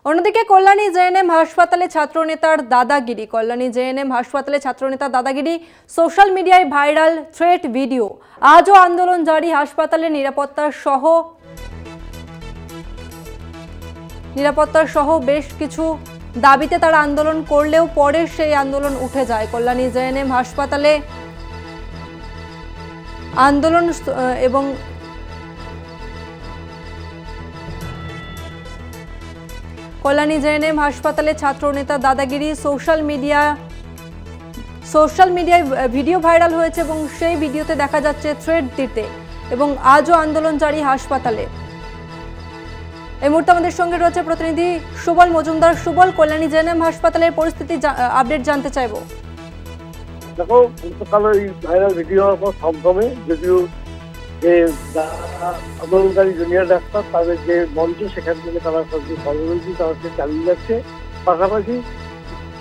অন্যদিকে কল্যাণী জেএনএম হাসপাতালে ছাত্রনেতার দাদাগিরি। কল্যাণী জেএনএম হাসপাতালে ছাত্রনেতার দাদাগিরি, সোশ্যাল মিডিয়ায় ভাইরাল থ্রেট ভিডিও। আজও আন্দোলন জারি। হাসপাতালের নিরাপত্তার সহ বেশ কিছু দাবিতে তারা আন্দোলন করলেও পরে সেই আন্দোলন উঠে যায়। কল্যাণী জেএনএম হাসপাতালে আন্দোলন এবং কল্যাণী জেএনএম হাসপাতালে ছাত্রনেতা দাদাগিরি, সোশ্যাল মিডিয়ায় ভিডিও ভাইরাল হয়েছে এবং সেই ভিডিওতে দেখা যাচ্ছে থ্রেট দিতে, এবং আজও আন্দোলন জারি হাসপাতালে। এই মুহূর্তে আমাদের সঙ্গে রয়েছে প্রতিনিধি সুবল মজুমদার। সুবল, কল্যাণী জেএনএম হাসপাতালের পরিস্থিতি আপডেট জানতে চাইবো। দেখো, গতকাল এই ভাইরাল ভিডিও থমথমে, যদিও যে আন্দোলনকারী জুনিয়র ডাক্তার তাদের যে মঞ্চ, সেখান থেকে তারা কর্মসূচি তাদেরকে চালিয়ে যাচ্ছে। পাশাপাশি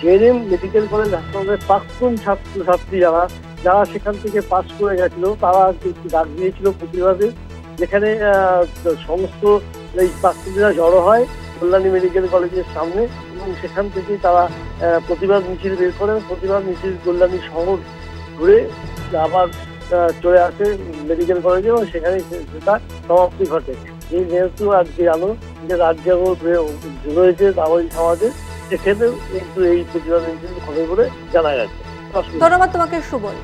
জেএনএম মেডিকেল কলেজ হাসপাতালের প্রাক্তন ছাত্রছাত্রী যারা সেখান থেকে পাস করে গেছিল, তারা একটু ডাক দিয়েছিল প্রতিবাদে, যেখানে সমস্ত এই প্রাক্তনীরা জড়ো হয় কল্যাণী মেডিকেল কলেজের সামনে, এবং সেখান থেকেই তারা প্রতিবাদ মিছিল বের করেন। প্রতিবাদ মিছিল কল্যাণী শহর ঘুরে আবার চলে আসে মেডিকেল কলেজে, এবং সেখানে সেটা সমাপ্তি ঘটে। এই যেহেতু আজকে যে রাজ্য রয়েছে নাগরিক সমাজে, সেখানেও কিন্তু এই প্রতিবাদ মিছিল ঘটে বলে জানা গেছে। ধন্যবাদ তোমাকে সুবল।